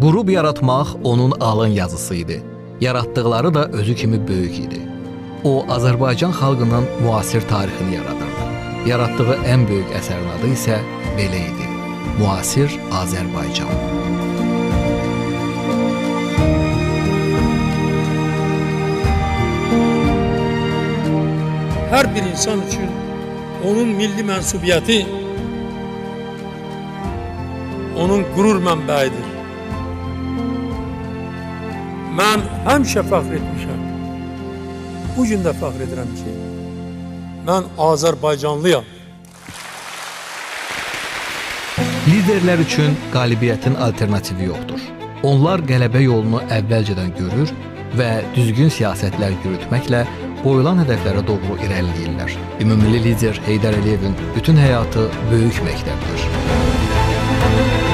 Qurub yaratmaq onun alın yazısı idi. Yaratdıqları da özü kimi böyük idi. O, Azərbaycan xalqının müasir tarixini yaradırdı. Yaratdığı ən böyük əsərin adı isə belə idi: Müasir Azərbaycan. Hər bir insan üçün onun milli mənsubiyyəti onun qürur mənbəyidir. Mən həmişə fəxr etmişəm. Bu gün də fəxr edirəm ki, mən Azərbaycanlıyam. Liderlər üçün qalibiyyətin alternativi yoxdur. Onlar qələbə yolunu əvvəlcədən görür və düzgün siyasətlər yürütməklə qoyulan hədəflərə doğru irəliləyirlər. Ümumilli lider Heydər Əliyevin bütün həyatı böyük məktəbdir.